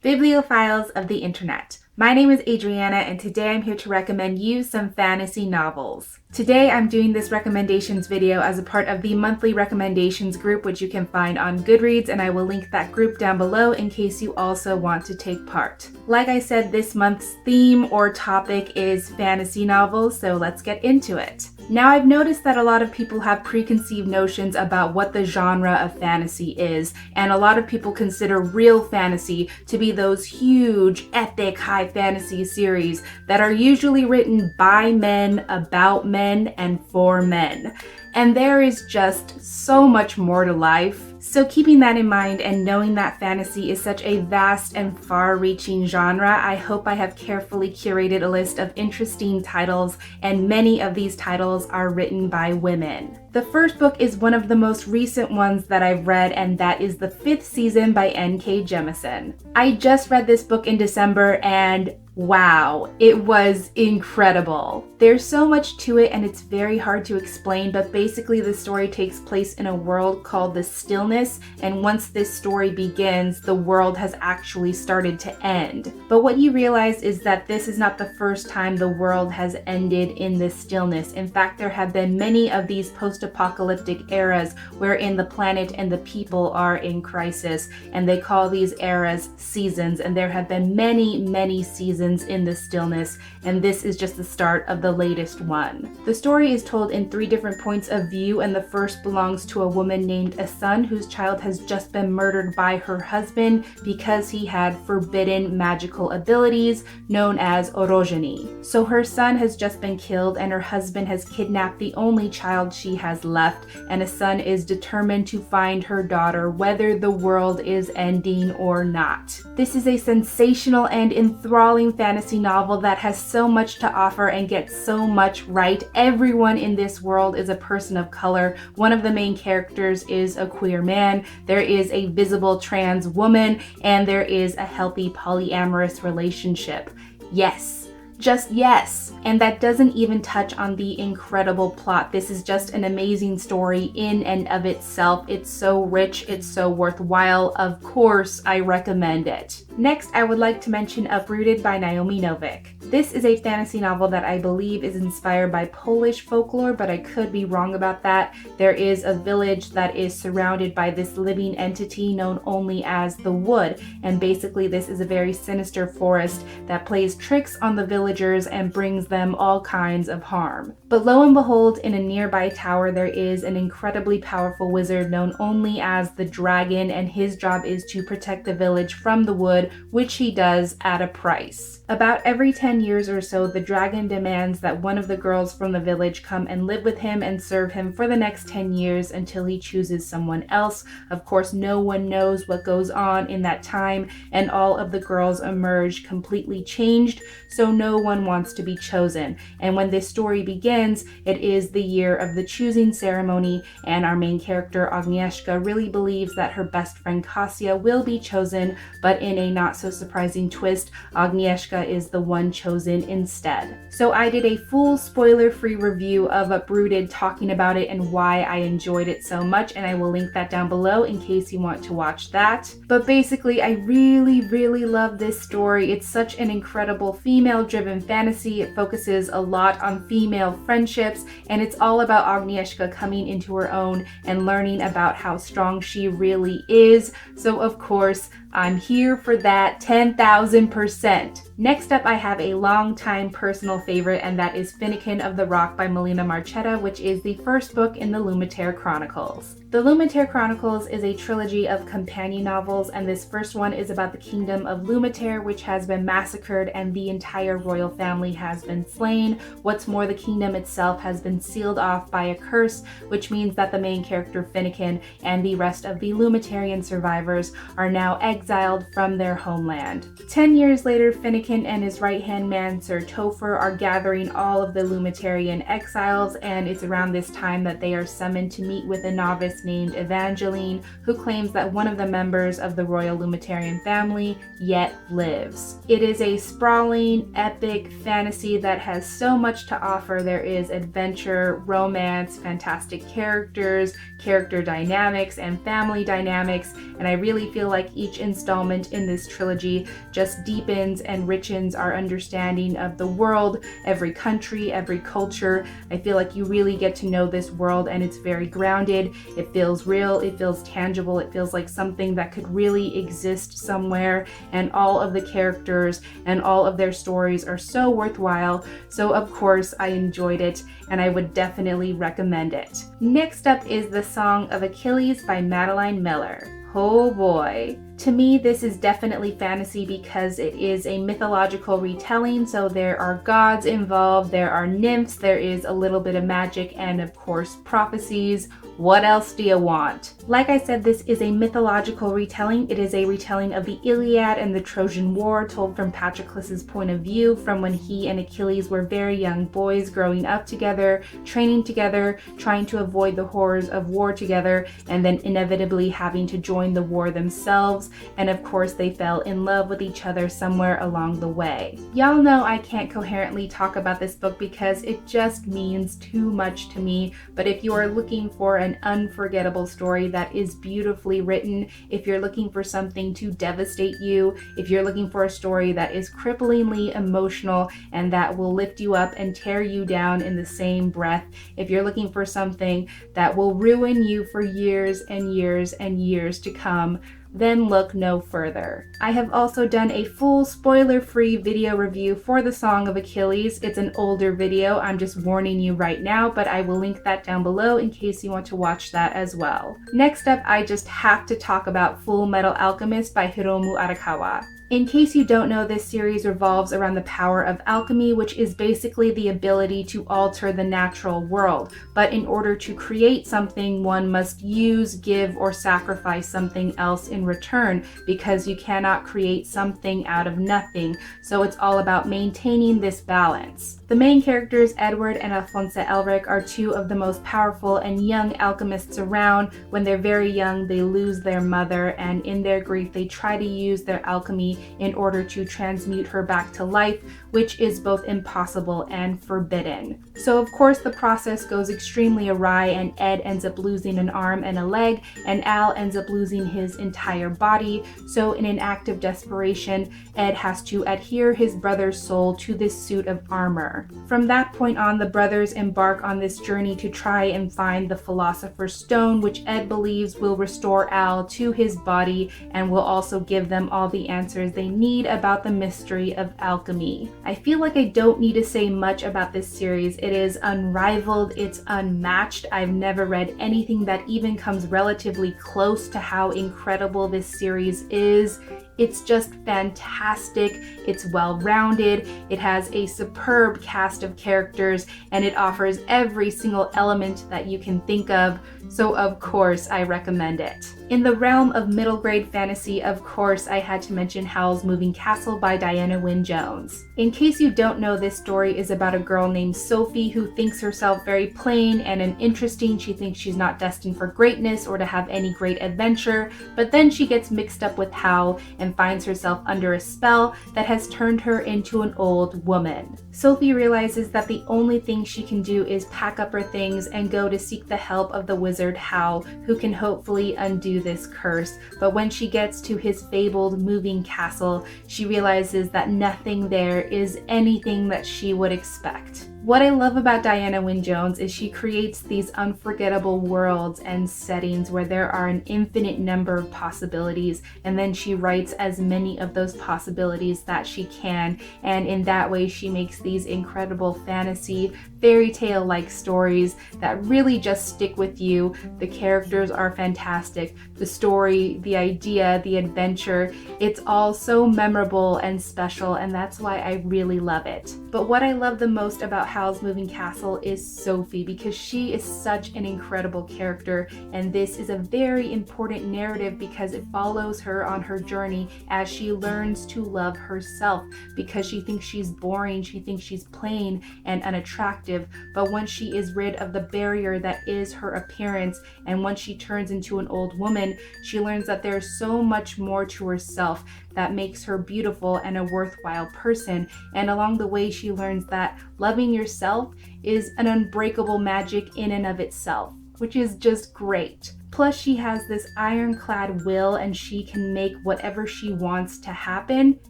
Bibliophiles of the Internet. My name is Adriana and today I'm here to recommend you some fantasy novels. Today I'm doing this recommendations video as a part of the monthly recommendations group, which you can find on Goodreads, and I will link that group down below in case you also want to take part. Like I said, this month's theme or topic is fantasy novels, so let's get into it. Now, I've noticed that a lot of people have preconceived notions about what the genre of fantasy is, and a lot of people consider real fantasy to be those huge, epic, high fantasy series that are usually written by men, about men, and for men. And there is just so much more to life. So keeping that in mind and knowing that fantasy is such a vast and far-reaching genre, I hope I have carefully curated a list of interesting titles, and many of these titles are written by women. The first book is one of the most recent ones that I've read, and that is The Fifth Season by N.K. Jemisin. I just read this book in December and wow, it was incredible. There's so much to it and it's very hard to explain, but basically the story takes place in a world called the Stillness, and once this story begins, the world has actually started to end. But what you realize is that this is not the first time the world has ended in the Stillness. In fact, there have been many of these post-apocalyptic eras wherein the planet and the people are in crisis, and they call these eras seasons, and there have been many seasons in the Stillness, and this is just the start of the latest one. The story is told in 3 different points of view, and the first belongs to a woman named Asun, whose child has just been murdered by her husband because he had forbidden magical abilities known as orogeny. So her son has just been killed and her husband has kidnapped the only child she has left, and Asun is determined to find her daughter whether the world is ending or not. This is a sensational and enthralling fantasy novel that has so much to offer and gets so much right. Everyone in this world is a person of color. One of the main characters is a queer man. There is a visible trans woman, and there is a healthy polyamorous relationship. Yes. Just yes. And that doesn't even touch on the incredible plot. This is just an amazing story in and of itself. It's so rich, it's so worthwhile. Of course, I recommend it. Next, I would like to mention Uprooted by Naomi Novik. This is a fantasy novel that I believe is inspired by Polish folklore, but I could be wrong about that. There is a village that is surrounded by this living entity known only as the Wood, and basically this is a very sinister forest that plays tricks on the villagers and brings them all kinds of harm. But lo and behold, in a nearby tower there is an incredibly powerful wizard known only as the Dragon, and his job is to protect the village from the Wood, which he does at a price. About every 10 years or so, the dragon demands that one of the girls from the village come and live with him and serve him for the next 10 years until he chooses someone else. Of course, no one knows what goes on in that time, and all of the girls emerge completely changed, so no one wants to be chosen. And when this story begins, it is the year of the choosing ceremony, and our main character, Agnieszka, really believes that her best friend Kasia will be chosen, but in a not so surprising twist, Agnieszka is the one chosen instead. So I did a full spoiler-free review of Uprooted, talking about it and why I enjoyed it so much, and I will link that down below in case you want to watch that. But basically, I really love this story. It's such an incredible female-driven fantasy. It focuses a lot on female friendships, and it's all about Agnieszka coming into her own and learning about how strong she really is. So of course, I'm here for that 10,000%. Next up, I have a long-time personal favorite, and that is Finnikin of the Rock by Melina Marchetta, which is the first book in the Lumitere Chronicles. The Lumitere Chronicles is a trilogy of companion novels, and this first one is about the kingdom of Lumitere, which has been massacred and the entire royal family has been slain. What's more, the kingdom itself has been sealed off by a curse, which means that the main character Finnikin and the rest of the Lumitarian survivors are now exiled from their homeland. 10 years later, Finnikin Finnikin and his right-hand man, Sir Topher, are gathering all of the Lumitarian exiles, and it's around this time that they are summoned to meet with a novice named Evangeline, who claims that one of the members of the royal Lumitarian family yet lives. It is a sprawling, epic fantasy that has so much to offer. There is adventure, romance, fantastic characters, character dynamics, and family dynamics, and I really feel like each installment in this trilogy just deepens and richens our understanding of the world, every country, every culture. I feel like you really get to know this world, and it's very grounded. It feels real, it feels tangible, it feels like something that could really exist somewhere, and all of the characters and all of their stories are so worthwhile. So of course I enjoyed it, and I would definitely recommend it. Next up is The Song of Achilles by Madeline Miller. Oh boy. To me, this is definitely fantasy because it is a mythological retelling, so there are gods involved, there are nymphs, there is a little bit of magic, and of course prophecies. What else do you want? Like I said, this is a mythological retelling. It is a retelling of the Iliad and the Trojan War, told from Patroclus's point of view, from when he and Achilles were very young boys growing up together, training together, trying to avoid the horrors of war together, and then inevitably having to join the war themselves. And of course they fell in love with each other somewhere along the way. Y'all know I can't coherently talk about this book because it just means too much to me, but if you are looking for an unforgettable story that is beautifully written, if you're looking for something to devastate you, if you're looking for a story that is cripplingly emotional and that will lift you up and tear you down in the same breath, if you're looking for something that will ruin you for years and years and years to come, then look no further. I have also done a full spoiler-free video review for The Song of Achilles. It's an older video, I'm just warning you right now, but I will link that down below in case you want to watch that as well. Next up, I just have to talk about Fullmetal Alchemist by Hiromu Arakawa. In case you don't know, this series revolves around the power of alchemy, which is basically the ability to alter the natural world. But in order to create something, one must use, give, or sacrifice something else in return, because you cannot create something out of nothing. So it's all about maintaining this balance. The main characters, Edward and Alphonse Elric, are two of the most powerful and young alchemists around. When they're very young, they lose their mother, and in their grief, they try to use their alchemy in order to transmute her back to life, which is both impossible and forbidden. So of course the process goes extremely awry, and Ed ends up losing an arm and a leg, and Al ends up losing his entire body. So in an act of desperation, Ed has to adhere his brother's soul to this suit of armor. From that point on, the brothers embark on this journey to try and find the Philosopher's Stone, which Ed believes will restore Al to his body and will also give them all the answers they need about the mystery of alchemy. I feel like I don't need to say much about this series. It is unrivaled, it's unmatched. I've never read anything that even comes relatively close to how incredible this series is. It's just fantastic, it's well-rounded, it has a superb cast of characters, and it offers every single element that you can think of, so of course I recommend it. In the realm of middle grade fantasy, of course I had to mention Howl's Moving Castle by Diana Wynne Jones. In case you don't know, this story is about a girl named Sophie who thinks herself very plain and uninteresting. She thinks she's not destined for greatness or to have any great adventure, but then she gets mixed up with Howl and finds herself under a spell that has turned her into an old woman. Sophie realizes that the only thing she can do is pack up her things and go to seek the help of the wizard Howl, who can hopefully undo this curse. But when she gets to his fabled moving castle, she realizes that nothing there is anything that she would expect. What I love about Diana Wynne Jones is she creates these unforgettable worlds and settings where there are an infinite number of possibilities, and then she writes as many of those possibilities that she can, and in that way she makes these incredible fantasy, fairy tale-like stories that really just stick with you. The characters are fantastic, the story, the idea, the adventure, it's all so memorable and special, and that's why I really love it. But what I love the most about Howl's Moving Castle is Sophie, because she is such an incredible character, and this is a very important narrative because it follows her on her journey as she learns to love herself, because she thinks she's boring, she thinks she's plain and unattractive, but once she is rid of the barrier that is her appearance, and once she turns into an old woman, she learns that there's so much more to herself that makes her beautiful and a worthwhile person. And along the way, she learns that loving yourself is an unbreakable magic in and of itself, which is just great. Plus, she has this ironclad will, and she can make whatever she wants to happen.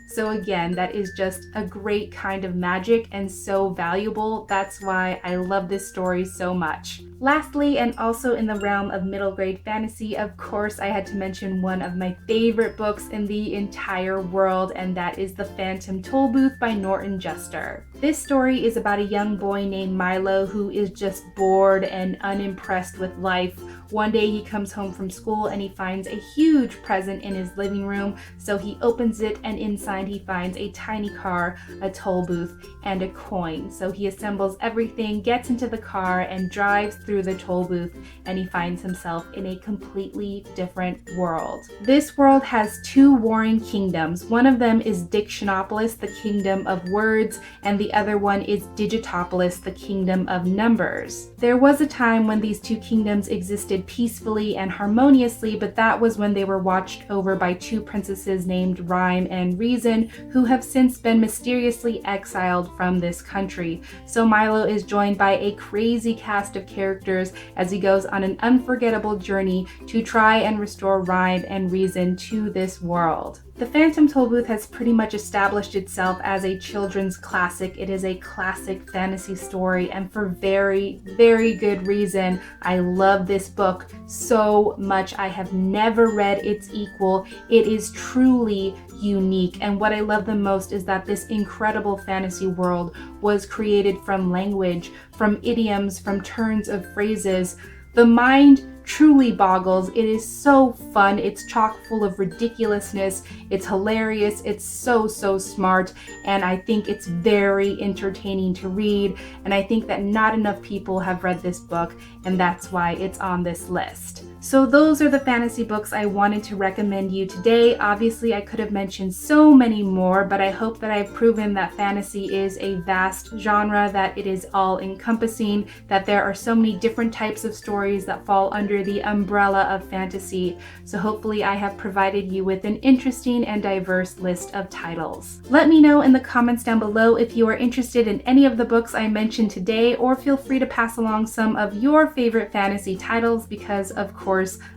So again, that is just a great kind of magic and so valuable. That's why I love this story so much. Lastly, and also in the realm of middle grade fantasy, of course, I had to mention one of my favorite books in the entire world, and that is The Phantom Tollbooth by Norton Juster. This story is about a young boy named Milo who is just bored and unimpressed with life. One day he comes home from school and he finds a huge present in his living room, so he opens it, and inside he finds a tiny car, a toll booth, and a coin. So he assembles everything, gets into the car, and drives through the toll booth, and he finds himself in a completely different world. This world has two warring kingdoms. One of them is Dictionopolis, the kingdom of words, and the other one is Digitopolis, the kingdom of numbers. There was a time when these two kingdoms existed peacefully and harmoniously, but that was when they were watched over by two princesses named Rhyme and Reason, who have since been mysteriously exiled from this country. So Milo is joined by a crazy cast of characters as he goes on an unforgettable journey to try and restore Rhyme and Reason to this world. The Phantom Tollbooth has pretty much established itself as a children's classic. It is a classic fantasy story, and for very, very good reason. I love this book so much. I have never read its equal. It is truly unique, and what I love the most is that this incredible fantasy world was created from language, from idioms, from turns of phrases. The mind truly boggles. It is so fun. It's chock full of ridiculousness. It's hilarious. It's so smart. And I think it's very entertaining to read. And I think that not enough people have read this book, and that's why it's on this list. So those are the fantasy books I wanted to recommend you today. Obviously, I could have mentioned so many more, but I hope that I've proven that fantasy is a vast genre, that it is all encompassing, that there are so many different types of stories that fall under the umbrella of fantasy. So hopefully I have provided you with an interesting and diverse list of titles. Let me know in the comments down below if you are interested in any of the books I mentioned today, or feel free to pass along some of your favorite fantasy titles, because of course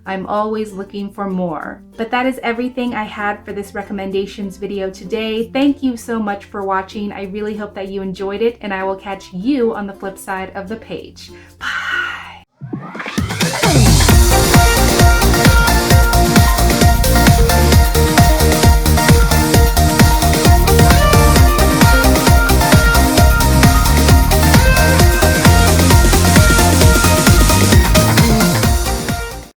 I'm always looking for more. But that is everything I had for this recommendations video today. Thank you so much for watching. I really hope that you enjoyed it, and I will catch you on the flip side of the page. Bye!